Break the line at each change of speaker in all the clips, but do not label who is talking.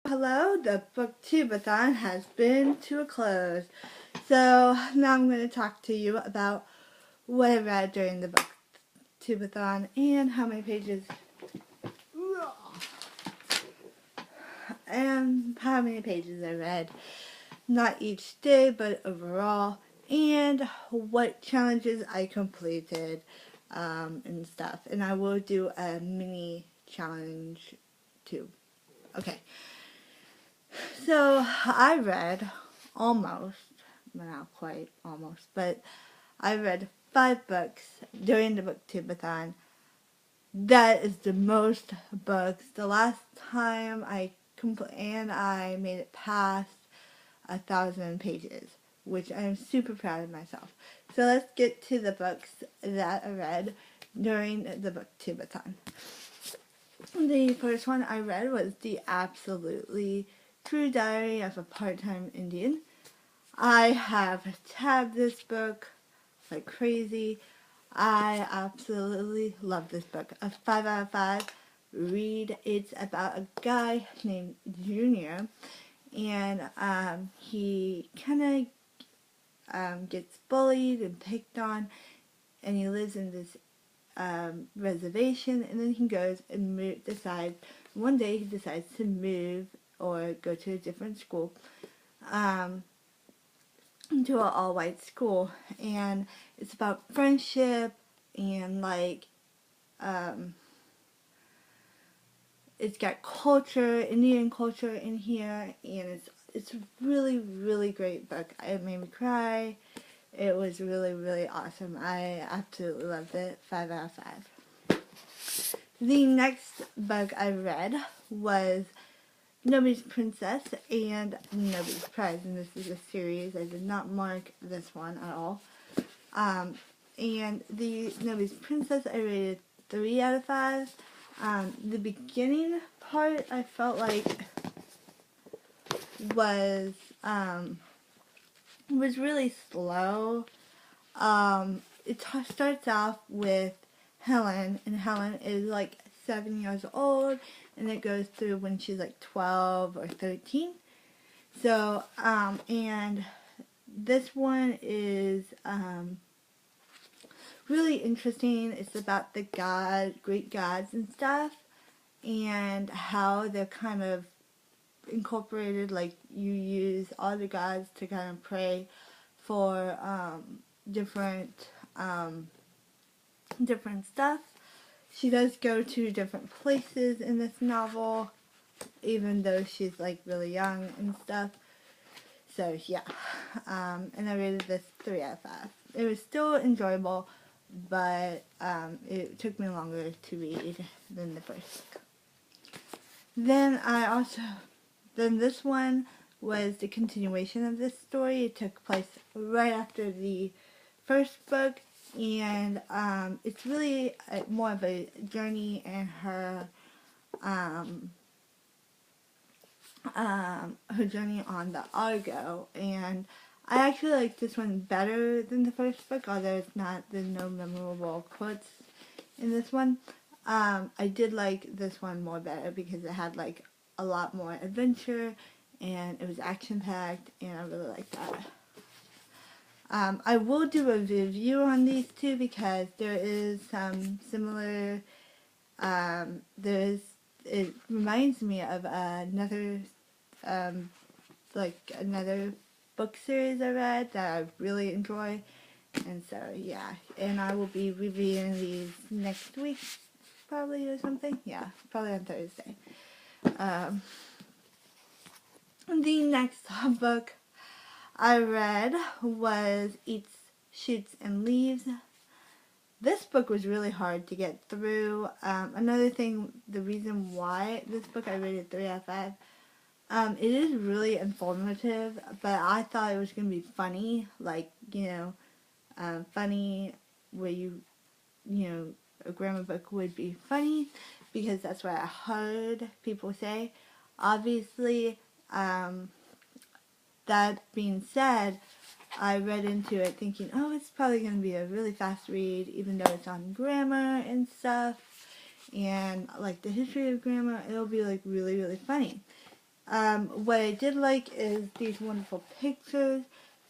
Hello, the Booktubeathon has been to a close. So now I'm going to talk to you about what I read during the Booktubeathon and how many pages I read. Not each day, but overall, and what challenges I completed and stuff. And I will do a mini challenge too. Okay. So I read almost, well, not quite almost, but I read 5 books during the Booktubeathon. That is the most books. The last time I made it past 1,000 pages, which I am super proud of myself. So let's get to the books that I read during the Booktubeathon. The first one I read was The Absolutely True Diary of a Part-Time Indian. I have tabbed this book like crazy. I absolutely love this book. A 5 out of 5 read. It's about a guy named Junior, and he kind of gets bullied and picked on, and he lives in this reservation, and then he goes and one day he decides to move or go to a different school, to an all-white school, and it's about friendship and it's got culture, Indian culture in here, and it's a really, really great book. It made me cry. It was really, really awesome. I absolutely loved it. 5 out of 5. The next book I read was Nobody's Princess and Nobody's Prize, and this is a series. I did not mark this one at all. And the Nobody's Princess I rated 3 out of 5. The beginning part I felt like was really slow. It starts off with Helen, and Helen is like 7 years old, and it goes through when she's like 12 or 13. So, and this one is really interesting. It's about the Greek gods and stuff, and how they're kind of incorporated, like you use all the gods to kind of pray for different stuff. She does go to different places in this novel, even though she's like really young and stuff. So yeah, and I rated this 3 out of 5. It was still enjoyable, but it took me longer to read than the first book. Then this one was the continuation of this story. It took place right after the first book, and it's really more of a journey in her journey on the Argo, and I actually like this one better than the first book, although there's no memorable quotes in this one. I did like this one more better because it had like a lot more adventure, and it was action-packed, and I really liked that. I will do a review on these two because there is some similar, it reminds me of another book series I read that I really enjoy, and so yeah, and I will be reviewing these next week probably, or something. Yeah, probably on Thursday. The next book I read was Eats, Shoots, and Leaves. This book was really hard to get through. Another thing, the reason why this book I rated 3 out of 5, it is really informative, but I thought it was going to be funny, like, funny where a grammar book would be funny, because that's what I heard people say. Obviously, that being said, I read into it thinking, oh, it's probably going to be a really fast read, even though it's on grammar and stuff, and like the history of grammar, it'll be like really, really funny. What I did like is these wonderful pictures.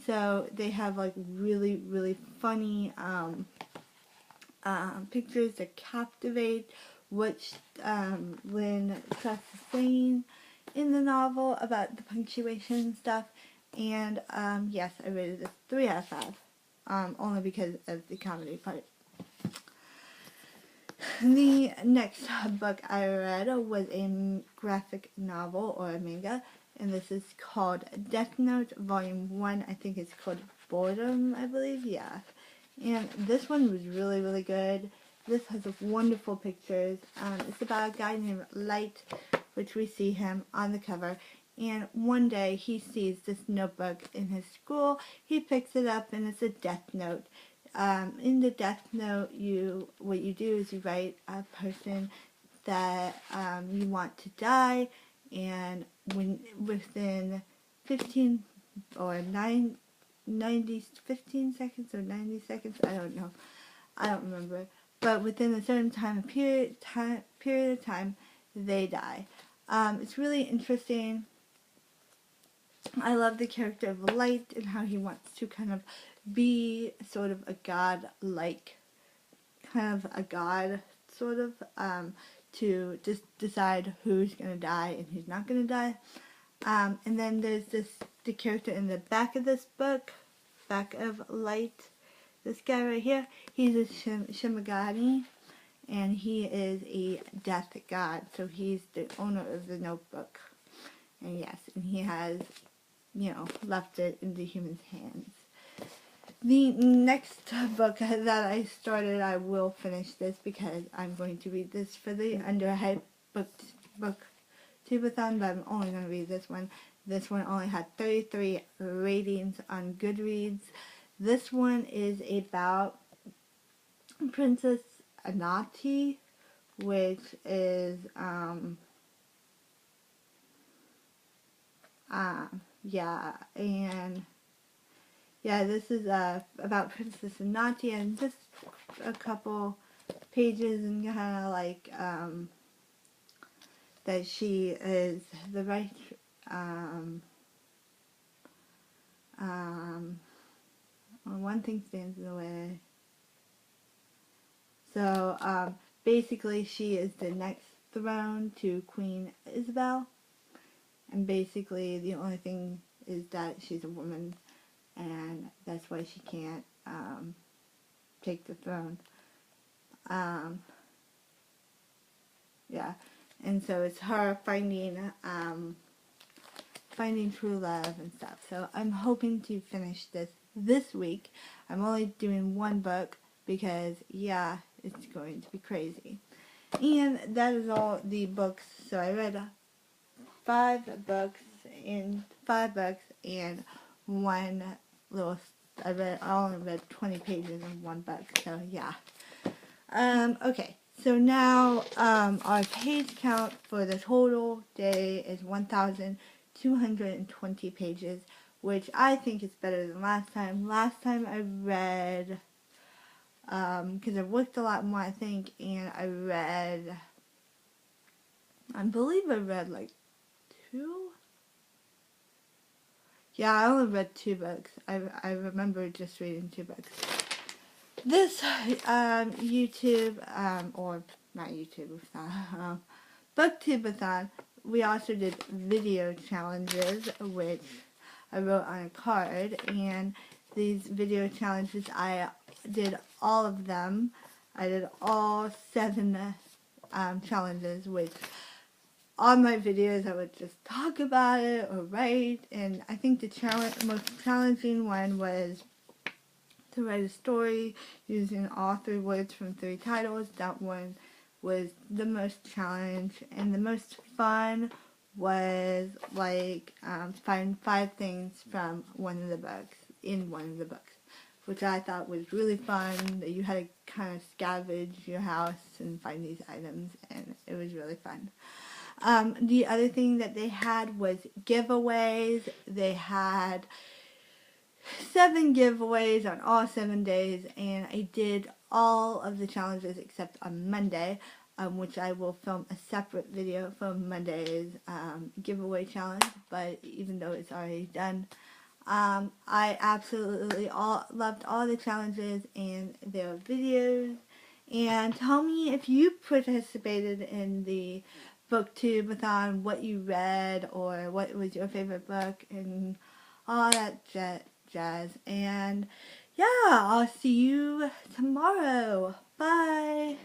So they have like really, really funny pictures that captivate what Lynn Truss is saying in the novel about the punctuation and stuff. And yes, I rated this 3 out of 5, only because of the comedy part. The next book I read was a graphic novel or a manga, and this is called Death Note Volume 1. I think it's called Boredom, I believe, yeah. And this one was really, really good. This has wonderful pictures. It's about a guy named Light, which we see him on the cover. And one day he sees this notebook in his school. He picks it up and it's a death note. In the death note, what you do is you write a person that you want to die, and within 15 or 15 seconds or 90 seconds, I don't know, I don't remember, but within a certain period of time, they die. It's really interesting. I love the character of Light and how he wants to kind of be sort of a god-like, kind of a god, sort of, to just decide who's going to die and who's not going to die. And then there's the character in the back of this book, back of Light, this guy right here. He's a Shimigami, and he is a death god, so he's the owner of the notebook. And yes, and he has, left it in the human's hands. The next book that I started, I will finish this because I'm going to read this for the Underhype Booktubeathon, but I'm only going to read this one. This one only had 33 ratings on Goodreads. This one is about Princess Anati, which is, this is about Princess Anati, and just a couple pages, and kind of like that she is the right one thing stands in the way. So basically she is the next throne to Queen Isabel, and basically the only thing is that she's a woman, and that's why she can't take the throne. And so it's her finding true love and stuff. So I'm hoping to finish this week. I'm only doing one book because, it's going to be crazy. And that is all the books. So I read 5 books and one little, I only read 20 pages in one book, so yeah. Okay, so now our page count for the total day is 1,220 pages, which I think is better than last time. Last time I read, because I worked a lot more, I think, and I believe I read like 2? Yeah, I only read 2 books. I remember just reading 2 books. This YouTube, or not YouTube, Booktubeathon, we also did video challenges, which I wrote on a card, and these video challenges, I did all of them. I did all 7 challenges, which on my videos I would just talk about it or write, and I think the most challenging one was to write a story using all 3 words from 3 titles. That one was the most challenge, and the most fun was like find 5 things from one of the books, which I thought was really fun, that you had to kind of scavenge your house and find these items, and it was really fun. The other thing that they had was giveaways. They had 7 giveaways on all 7 days, and I did all of the challenges except on Monday. which I will film a separate video from Monday's giveaway challenge, but even though it's already done, I absolutely loved all the challenges and their videos. And tell me if you participated in the Booktubeathon, what you read, or what was your favorite book, and all that jazz. And yeah, I'll see you tomorrow. Bye.